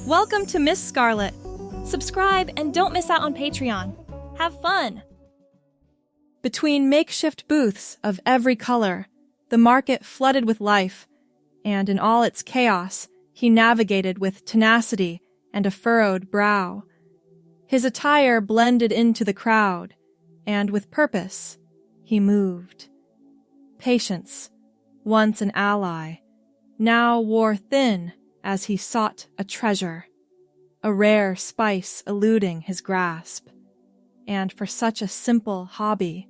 Welcome to Miss Scarlett. Subscribe and don't miss out on Patreon. Have fun! Between makeshift booths of every color, the market flooded with life, and in all its chaos, he navigated with tenacity and a furrowed brow. His attire blended into the crowd, and with purpose, he moved. Patience, once an ally, now wore thin as he sought a treasure, a rare spice eluding his grasp. And for such a simple hobby,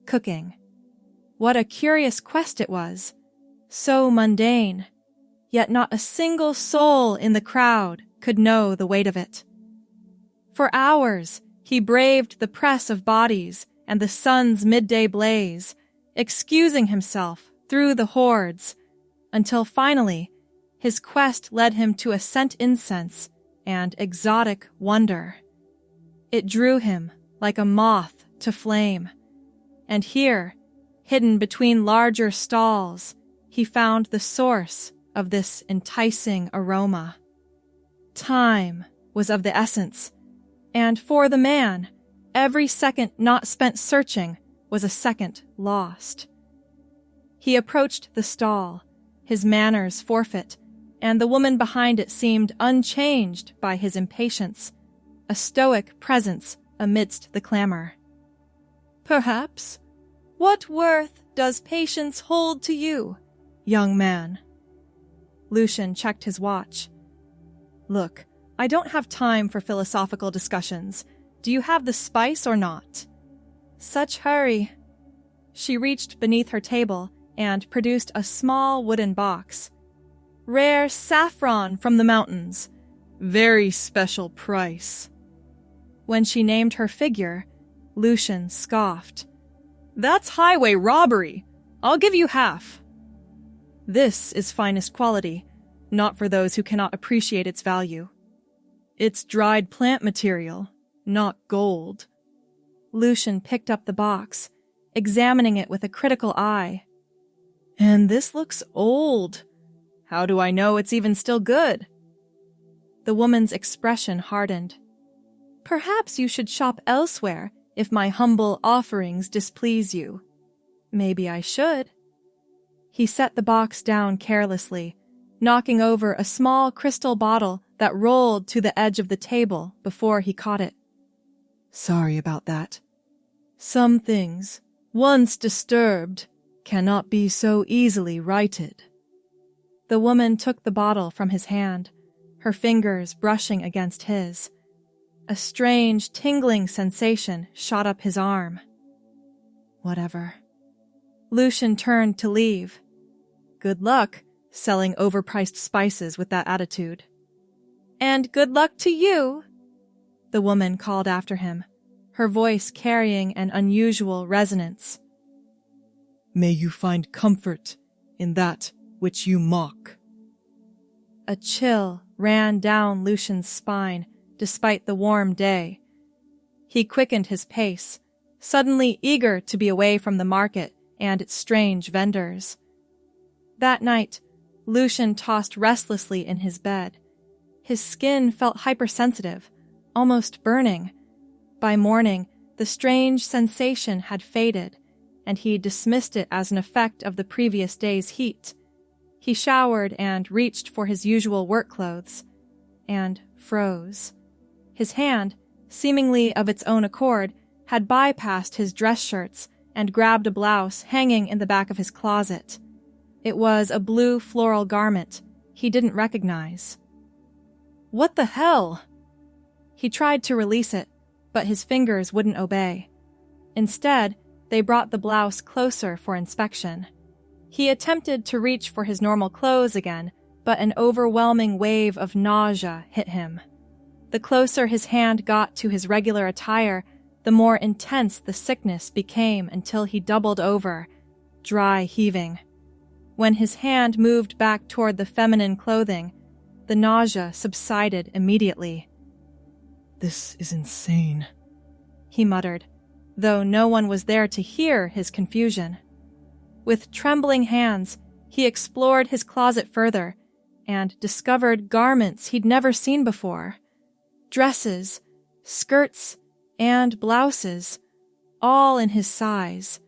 cooking. What a curious quest it was, so mundane, yet not a single soul in the crowd could know the weight of it. For hours, he braved the press of bodies and the sun's midday blaze, excusing himself through the hordes, until finally his quest led him to a scent incense and exotic wonder. It drew him like a moth to flame, and here, hidden between larger stalls, he found the source of this enticing aroma. Time was of the essence, and for the man, every second not spent searching was a second lost. He approached the stall, his manners forfeit, and the woman behind it seemed unchanged by his impatience, a stoic presence amidst the clamor. "Perhaps. What worth does patience hold to you, young man?" Lucian checked his watch. "Look, I don't have time for philosophical discussions. Do you have the spice or not?" "Such hurry." She reached beneath her table and produced a small wooden box. "Rare saffron from the mountains. Very special price." When she named her figure, Lucian scoffed. "That's highway robbery. I'll give you half." "This is finest quality, not for those who cannot appreciate its value. It's dried plant material, not gold." Lucian picked up the box, examining it with a critical eye. "And this looks old. How do I know it's even still good?" The woman's expression hardened. "Perhaps you should shop elsewhere if my humble offerings displease you." "Maybe I should." He set the box down carelessly, knocking over a small crystal bottle that rolled to the edge of the table before he caught it. "Sorry about that. Some things, once disturbed, cannot be so easily righted." The woman took the bottle from his hand, her fingers brushing against his. A strange, tingling sensation shot up his arm. Whatever. Lucian turned to leave. Good luck selling overpriced spices with that attitude. "And good luck to you," the woman called after him, her voice carrying an unusual resonance. "May you find comfort in that which you mock." A chill ran down Lucian's spine despite the warm day. He quickened his pace, suddenly eager to be away from the market and its strange vendors. That night, Lucian tossed restlessly in his bed. His skin felt hypersensitive, almost burning. By morning, the strange sensation had faded, and he dismissed it as an effect of the previous day's heat. He showered and reached for his usual work clothes, and froze. His hand, seemingly of its own accord, had bypassed his dress shirts and grabbed a blouse hanging in the back of his closet. It was a blue floral garment he didn't recognize. "What the hell?" He tried to release it, but his fingers wouldn't obey. Instead, they brought the blouse closer for inspection. He attempted to reach for his normal clothes again, but an overwhelming wave of nausea hit him. The closer his hand got to his regular attire, the more intense the sickness became until he doubled over, dry heaving. When his hand moved back toward the feminine clothing, the nausea subsided immediately. "This is insane," he muttered, though no one was there to hear his confusion. With trembling hands, he explored his closet further, and discovered garments he'd never seen before. Dresses, skirts, and blouses, all in his size.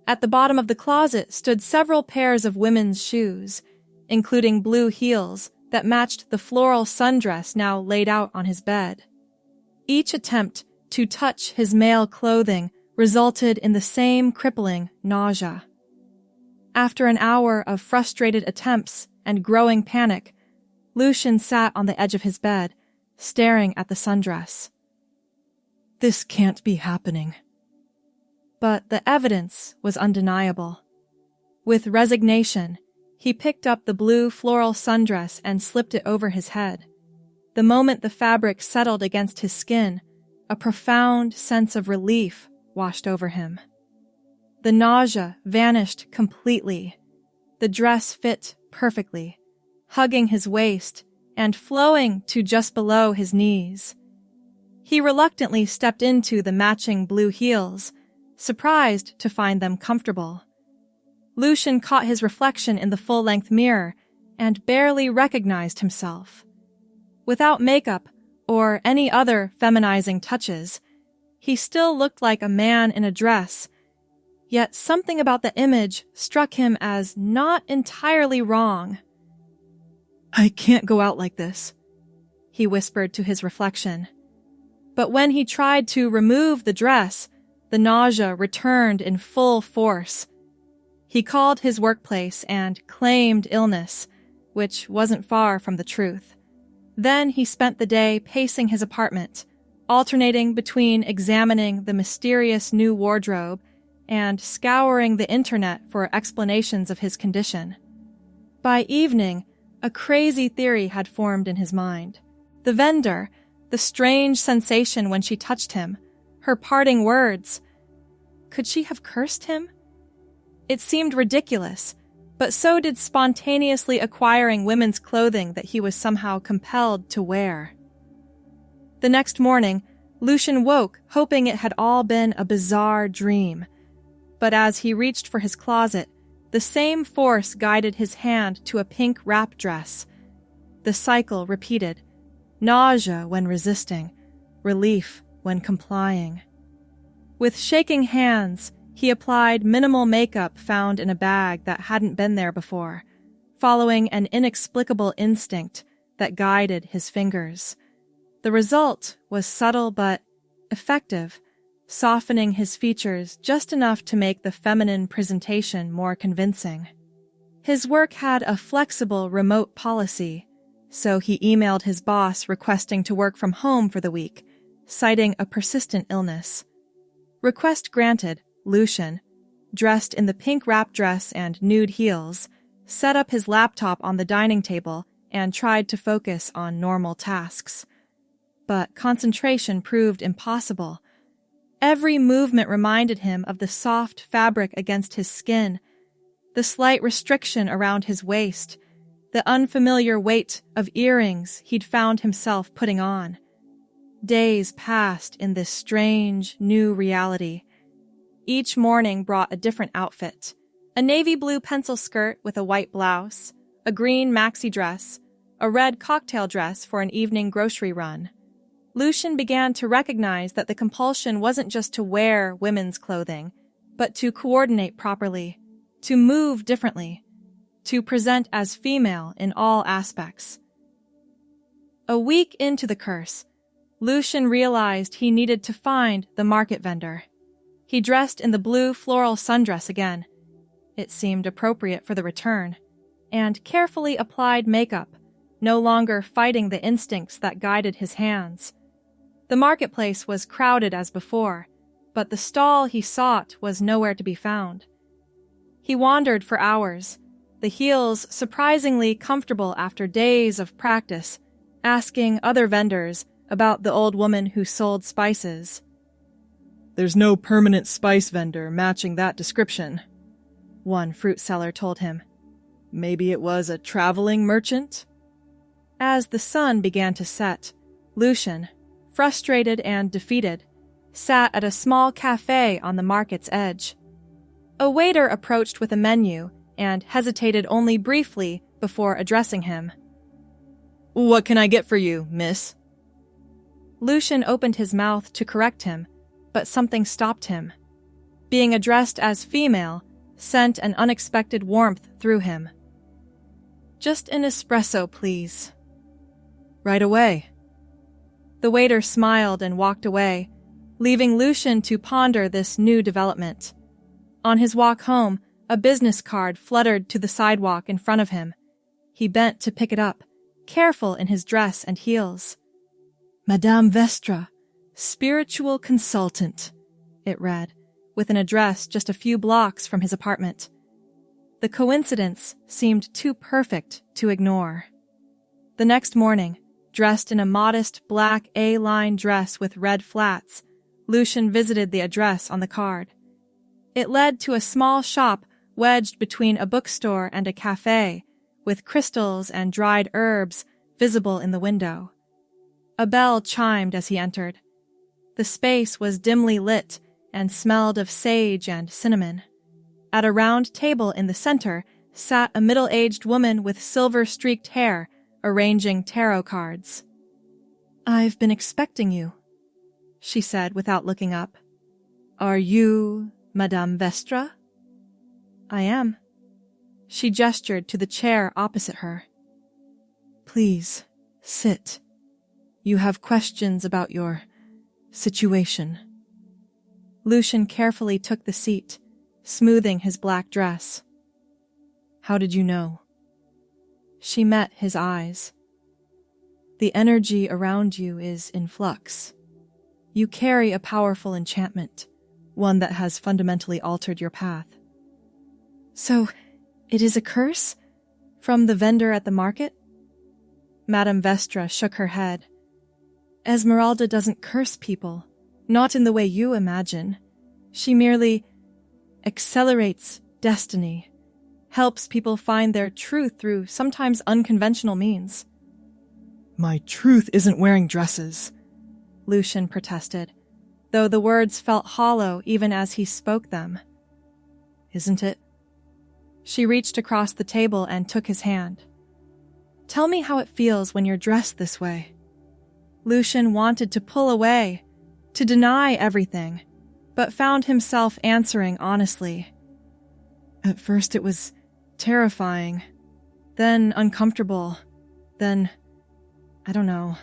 At the bottom of the closet stood several pairs of women's shoes, including blue heels that matched the floral sundress now laid out on his bed. Each attempt to touch his male clothing resulted in the same crippling nausea. After an hour of frustrated attempts and growing panic, Lucian sat on the edge of his bed, staring at the sundress. This can't be happening. But the evidence was undeniable. With resignation, he picked up the blue floral sundress and slipped it over his head. The moment the fabric settled against his skin, a profound sense of relief washed over him. The nausea vanished completely. The dress fit perfectly, hugging his waist and flowing to just below his knees. He reluctantly stepped into the matching blue heels, surprised to find them comfortable. Lucian caught his reflection in the full-length mirror and barely recognized himself. Without makeup or any other feminizing touches, he still looked like a man in a dress, yet something about the image struck him as not entirely wrong. I can't go out like this, he whispered to his reflection. But when he tried to remove the dress, the nausea returned in full force. He called his workplace and claimed illness, which wasn't far from the truth. Then he spent the day pacing his apartment, alternating between examining the mysterious new wardrobe and scouring the internet for explanations of his condition. By evening, a crazy theory had formed in his mind. The vendor, the strange sensation when she touched him, her parting words. Could she have cursed him? It seemed ridiculous, but so did spontaneously acquiring women's clothing that he was somehow compelled to wear. The next morning, Lucian woke hoping it had all been a bizarre dream. But as he reached for his closet, the same force guided his hand to a pink wrap dress. The cycle repeated: nausea when resisting, relief when complying. With shaking hands, he applied minimal makeup found in a bag that hadn't been there before, following an inexplicable instinct that guided his fingers. The result was subtle but effective, softening his features just enough to make the feminine presentation more convincing. His work had a flexible remote policy, so he emailed his boss requesting to work from home for the week, citing a persistent illness. Request granted, Lucian, dressed in the pink wrap dress and nude heels, set up his laptop on the dining table and tried to focus on normal tasks. But concentration proved impossible. Every movement reminded him of the soft fabric against his skin, the slight restriction around his waist, the unfamiliar weight of earrings he'd found himself putting on. Days passed in this strange, new reality. Each morning brought a different outfit: a navy blue pencil skirt with a white blouse, a green maxi dress, a red cocktail dress for an evening grocery run. Lucian began to recognize that the compulsion wasn't just to wear women's clothing, but to coordinate properly, to move differently, to present as female in all aspects. A week into the curse, Lucian realized he needed to find the market vendor. He dressed in the blue floral sundress again. It seemed appropriate for the return, and carefully applied makeup, no longer fighting the instincts that guided his hands. The marketplace was crowded as before, but the stall he sought was nowhere to be found. He wandered for hours, the heels surprisingly comfortable after days of practice, asking other vendors about the old woman who sold spices. There's no permanent spice vendor matching that description, one fruit seller told him. Maybe it was a traveling merchant? As the sun began to set, Lucian, frustrated and defeated, sat at a small cafe on the market's edge. A waiter approached with a menu and hesitated only briefly before addressing him. "What can I get for you, miss?" Lucian opened his mouth to correct him, but something stopped him. Being addressed as female sent an unexpected warmth through him. "Just an espresso, please." "Right away." The waiter smiled and walked away, leaving Lucian to ponder this new development. On his walk home, a business card fluttered to the sidewalk in front of him. He bent to pick it up, careful in his dress and heels. "Madame Vestra, spiritual consultant," it read, with an address just a few blocks from his apartment. The coincidence seemed too perfect to ignore. The next morning, dressed in a modest black A-line dress with red flats, Lucian visited the address on the card. It led to a small shop wedged between a bookstore and a cafe, with crystals and dried herbs visible in the window. A bell chimed as he entered. The space was dimly lit and smelled of sage and cinnamon. At a round table in the center sat a middle-aged woman with silver-streaked hair, arranging tarot cards. "I've been expecting you," she said without looking up. "Are you Madame Vestra?" "I am." She gestured to the chair opposite her. "Please, sit. You have questions about your situation." Lucian carefully took the seat, smoothing his black dress. "How did you know?" She met his eyes. "The energy around you is in flux. You carry a powerful enchantment, one that has fundamentally altered your path." "So, it is a curse? From the vendor at the market?" Madame Vestra shook her head. "Esmeralda doesn't curse people, not in the way you imagine. She merely accelerates destiny, helps people find their truth through sometimes unconventional means." "My truth isn't wearing dresses," Lucian protested, though the words felt hollow even as he spoke them. "Isn't it?" She reached across the table and took his hand. "Tell me how it feels when you're dressed this way." Lucian wanted to pull away, to deny everything, but found himself answering honestly. "At first it was terrifying, then uncomfortable, then, I don't know.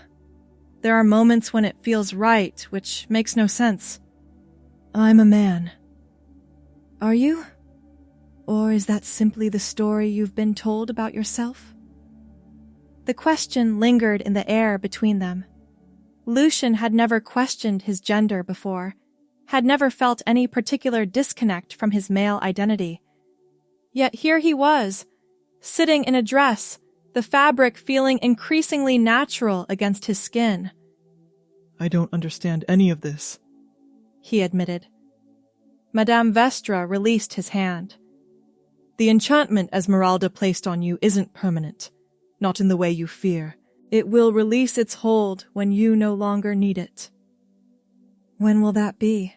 There are moments when it feels right, which makes no sense. I'm a man." "Are you? Or is that simply the story you've been told about yourself?" The question lingered in the air between them. Lucian had never questioned his gender before, had never felt any particular disconnect from his male identity. Yet here he was, sitting in a dress, the fabric feeling increasingly natural against his skin. "I don't understand any of this," he admitted. Madame Vestra released his hand. "The enchantment Esmeralda placed on you isn't permanent, not in the way you fear. It will release its hold when you no longer need it." "When will that be?"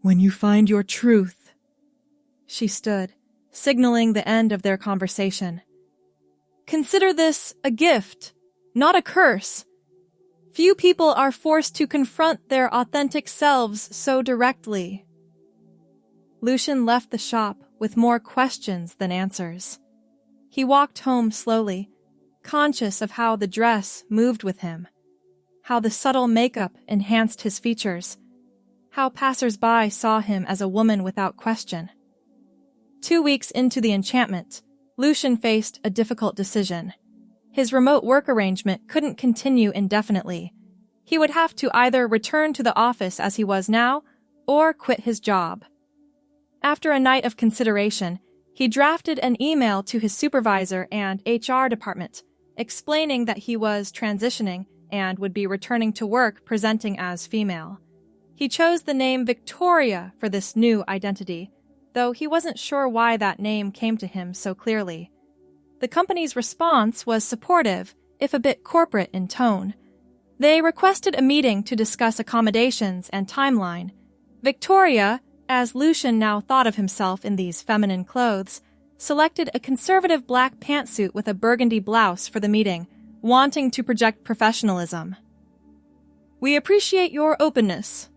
"When you find your truth." She stood, signaling the end of their conversation. "Consider this a gift, not a curse. Few people are forced to confront their authentic selves so directly." Lucian left the shop with more questions than answers. He walked home slowly, conscious of how the dress moved with him, how the subtle makeup enhanced his features, how passers-by saw him as a woman without question. 2 weeks into the enchantment, Lucian faced a difficult decision. His remote work arrangement couldn't continue indefinitely. He would have to either return to the office as he was now, or quit his job. After a night of consideration, he drafted an email to his supervisor and HR department, explaining that he was transitioning and would be returning to work presenting as female. He chose the name Victoria for this new identity, though he wasn't sure why that name came to him so clearly. The company's response was supportive, if a bit corporate in tone. They requested a meeting to discuss accommodations and timeline. Victoria, as Lucian now thought of himself in these feminine clothes, selected a conservative black pantsuit with a burgundy blouse for the meeting, wanting to project professionalism. "We appreciate your openness,"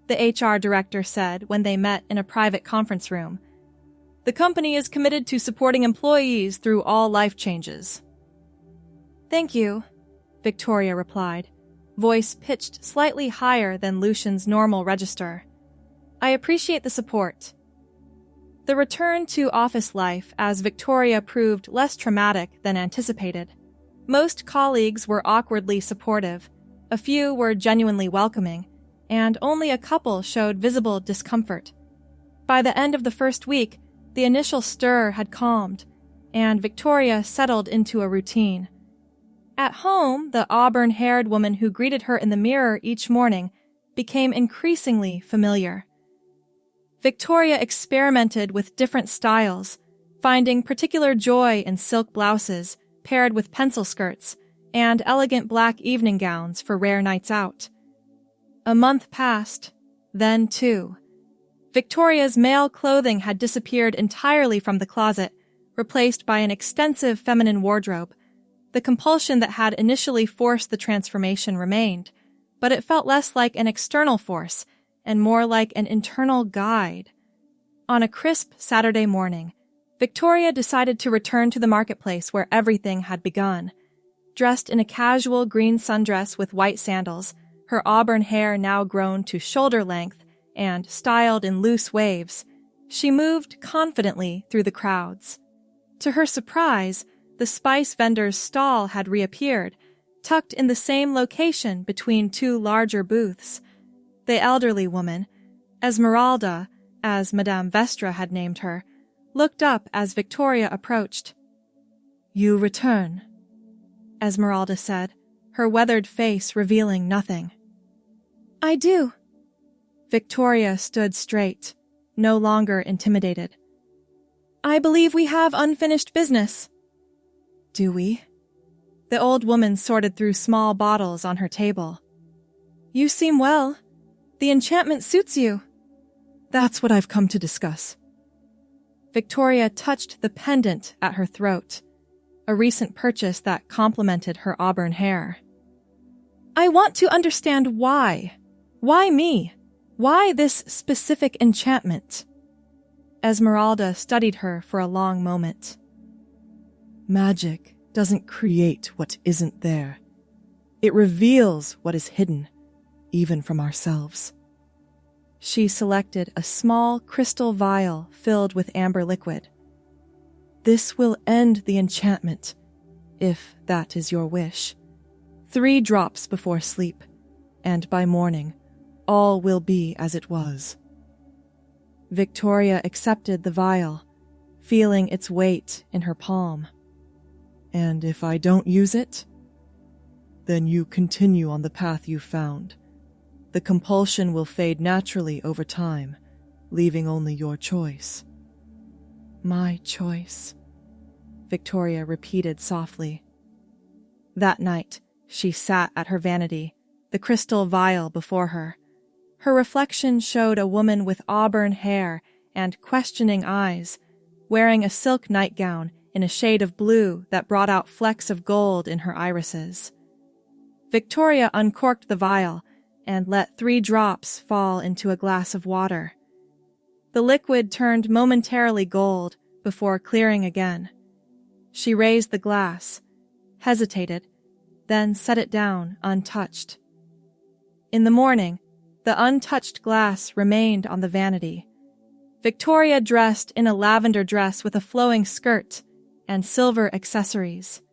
the HR director said when they met in a private conference room. "The company is committed to supporting employees through all life changes." "Thank you," Victoria replied, voice pitched slightly higher than Lucian's normal register. "I appreciate the support." The return to office life as Victoria proved less traumatic than anticipated. Most colleagues were awkwardly supportive, a few were genuinely welcoming, and only a couple showed visible discomfort. By the end of the first week, the initial stir had calmed, and Victoria settled into a routine. At home, the auburn-haired woman who greeted her in the mirror each morning became increasingly familiar. Victoria experimented with different styles, finding particular joy in silk blouses paired with pencil skirts and elegant black evening gowns for rare nights out. A month passed, then two. Victoria's male clothing had disappeared entirely from the closet, replaced by an extensive feminine wardrobe. The compulsion that had initially forced the transformation remained, but it felt less like an external force and more like an internal guide. On a crisp Saturday morning, Victoria decided to return to the marketplace where everything had begun. Dressed in a casual green sundress with white sandals, her auburn hair now grown to shoulder length and styled in loose waves, she moved confidently through the crowds. To her surprise, the spice vendor's stall had reappeared, tucked in the same location between two larger booths. The elderly woman, Esmeralda, as Madame Vestra had named her, looked up as Victoria approached. "You return," Esmeralda said, her weathered face revealing nothing. "I do." Victoria stood straight, no longer intimidated. "I believe we have unfinished business." "Do we?" The old woman sorted through small bottles on her table. "You seem well. The enchantment suits you." "That's what I've come to discuss." Victoria touched the pendant at her throat, a recent purchase that complemented her auburn hair. "I want to understand why. Why me? Why this specific enchantment?" Esmeralda studied her for a long moment. "Magic doesn't create what isn't there. It reveals what is hidden, even from ourselves." She selected a small crystal vial filled with amber liquid. "This will end the enchantment, if that is your wish. 3 drops before sleep, and by morning, all will be as it was." Victoria accepted the vial, feeling its weight in her palm. "And if I don't use it?" "Then you continue on the path you found. The compulsion will fade naturally over time, leaving only your choice." "My choice," Victoria repeated softly. That night, she sat at her vanity, the crystal vial before her. Her reflection showed a woman with auburn hair and questioning eyes, wearing a silk nightgown in a shade of blue that brought out flecks of gold in her irises. Victoria uncorked the vial and let 3 drops fall into a glass of water. The liquid turned momentarily gold before clearing again. She raised the glass, hesitated, then set it down untouched. In the morning, the untouched glass remained on the vanity. Victoria dressed in a lavender dress with a flowing skirt and silver accessories.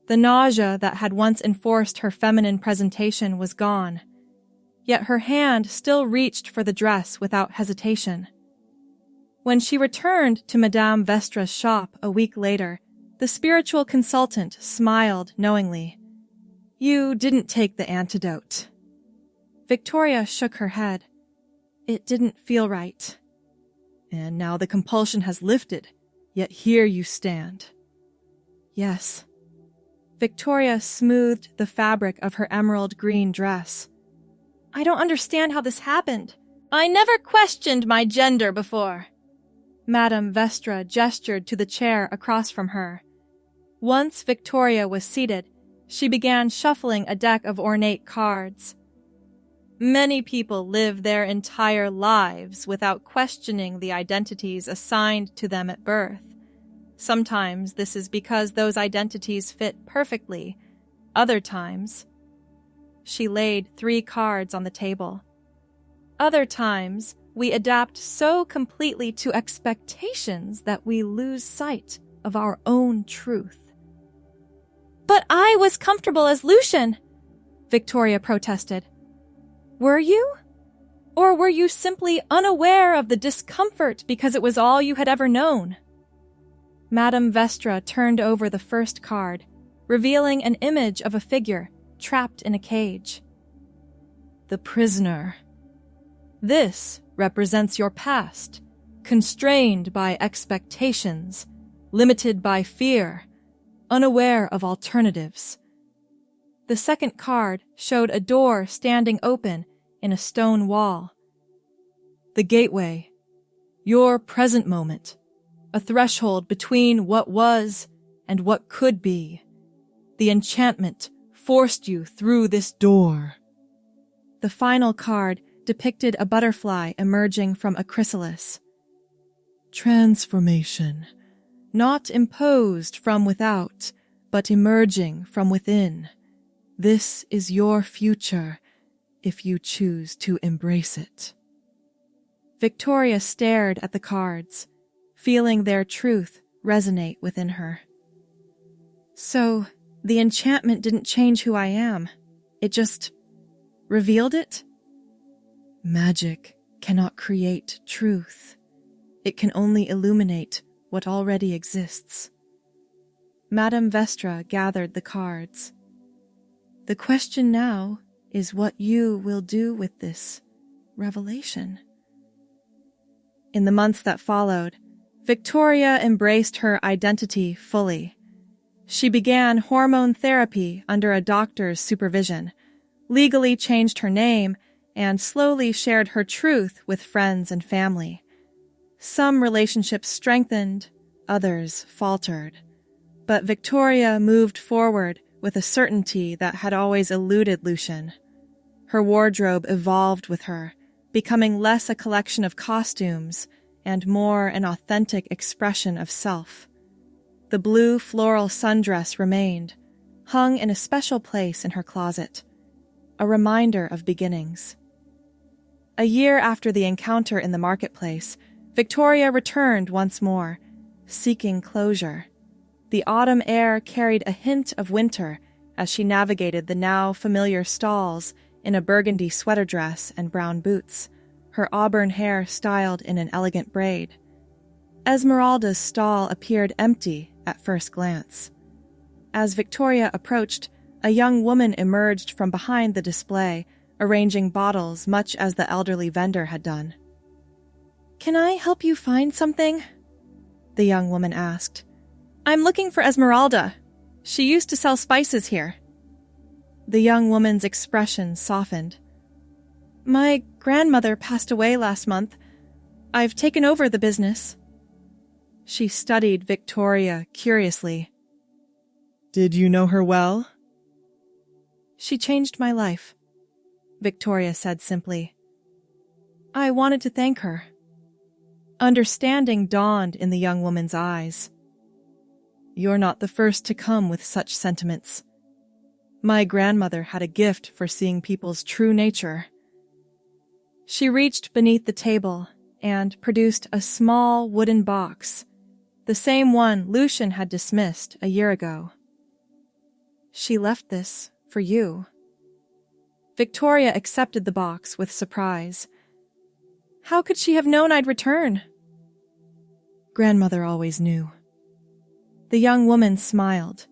The nausea that had once enforced her feminine presentation was gone, yet her hand still reached for the dress without hesitation. When she returned to Madame Vestra's shop a week later, the spiritual consultant smiled knowingly. "You didn't take the antidote." Victoria shook her head. "It didn't feel right." "And now the compulsion has lifted, yet here you stand." "Yes." Victoria smoothed the fabric of her emerald green dress. "I don't understand how this happened. I never questioned my gender before." Madame Vestra gestured to the chair across from her. Once Victoria was seated, she began shuffling a deck of ornate cards. Many people live their entire lives without questioning the identities assigned to them at birth. Sometimes this is because those identities fit perfectly. Other times, she laid 3 cards on the table. Other times, we adapt so completely to expectations that we lose sight of our own truth. But I was comfortable as Lucian, Victoria protested. Were you? Or were you simply unaware of the discomfort because it was all you had ever known? Madame Vestra turned over the first card, revealing an image of a figure trapped in a cage. The prisoner. This represents your past, constrained by expectations, limited by fear, unaware of alternatives. The second card showed a door standing open in a stone wall. The gateway, your present moment, a threshold between what was and what could be. The enchantment forced you through this door. The final card depicted a butterfly emerging from a chrysalis. Transformation, not imposed from without, but emerging from within. This is your future, if you choose to embrace it. Victoria stared at the cards, feeling their truth resonate within her. So, the enchantment didn't change who I am. It just revealed it? Magic cannot create truth. It can only illuminate what already exists. Madame Vestra gathered the cards. The question now is what you will do with this revelation. In the months that followed, Victoria embraced her identity fully. She began hormone therapy under a doctor's supervision, legally changed her name, and slowly shared her truth with friends and family. Some relationships strengthened, others faltered. But Victoria moved forward with a certainty that had always eluded Lucian. Her wardrobe evolved with her, becoming less a collection of costumes and more an authentic expression of self. The blue floral sundress remained, hung in a special place in her closet, a reminder of beginnings. A year after the encounter in the marketplace, Victoria returned once more, seeking closure. The autumn air carried a hint of winter as she navigated the now familiar stalls in a burgundy sweater dress and brown boots, her auburn hair styled in an elegant braid. Esmeralda's stall appeared empty at first glance. As Victoria approached, a young woman emerged from behind the display, arranging bottles much as the elderly vendor had done. "Can I help you find something?" the young woman asked. "I'm looking for Esmeralda. She used to sell spices here." The young woman's expression softened. "My grandmother passed away last month. I've taken over the business." She studied Victoria curiously. "Did you know her well?" "She changed my life," Victoria said simply. "I wanted to thank her." Understanding dawned in the young woman's eyes. "You're not the first to come with such sentiments. My grandmother had a gift for seeing people's true nature." She reached beneath the table and produced a small wooden box, the same one Lucian had dismissed a year ago. "She left this for you." Victoria accepted the box with surprise. "How could she have known I'd return?" "Grandmother always knew." The young woman smiled.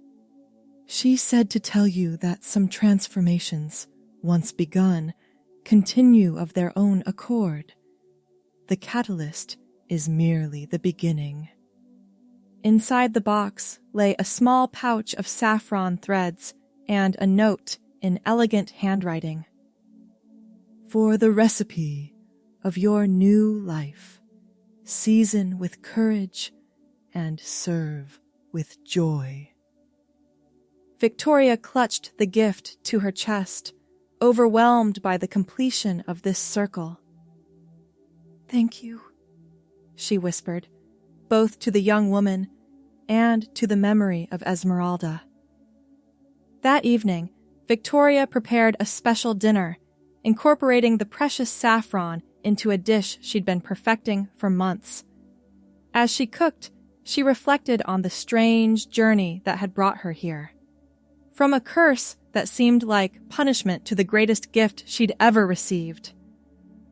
"She said to tell you that some transformations, once begun, continue of their own accord. The catalyst is merely the beginning." Inside the box lay a small pouch of saffron threads and a note in elegant handwriting. "For the recipe of your new life, season with courage, and serve with joy. Victoria clutched the gift to her chest, overwhelmed by the completion of this circle. "Thank you," she whispered, both to the young woman and to the memory of Esmeralda. That evening, Victoria prepared a special dinner, incorporating the precious saffron into a dish she'd been perfecting for months. As she cooked, she reflected on the strange journey that had brought her here. From a curse that seemed like punishment to the greatest gift she'd ever received.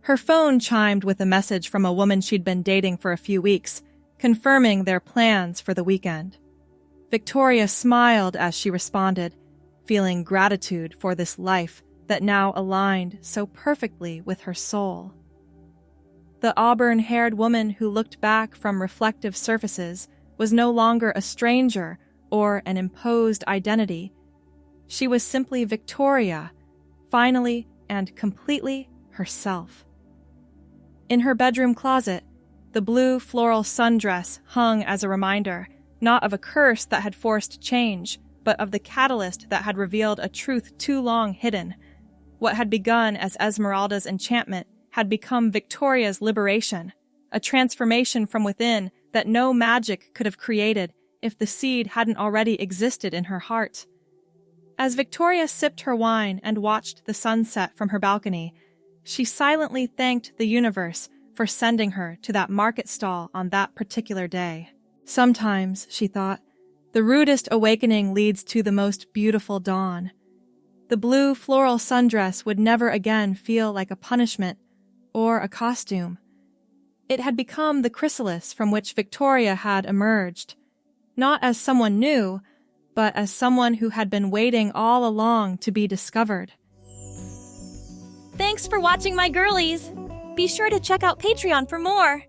Her phone chimed with a message from a woman she'd been dating for a few weeks, confirming their plans for the weekend. Victoria smiled as she responded, feeling gratitude for this life that now aligned so perfectly with her soul. The auburn-haired woman who looked back from reflective surfaces was no longer a stranger or an imposed identity. She was simply Victoria, finally and completely herself. In her bedroom closet, the blue floral sundress hung as a reminder, not of a curse that had forced change, but of the catalyst that had revealed a truth too long hidden. What had begun as Esmeralda's enchantment had become Victoria's liberation, a transformation from within that no magic could have created if the seed hadn't already existed in her heart. As Victoria sipped her wine and watched the sunset from her balcony, she silently thanked the universe for sending her to that market stall on that particular day. Sometimes, she thought, the rudest awakening leads to the most beautiful dawn. The blue floral sundress would never again feel like a punishment or a costume. It had become the chrysalis from which Victoria had emerged, not as someone new, but as someone who had been waiting all along to be discovered. Thanks for watching, my girlies! Be sure to check out Patreon for more!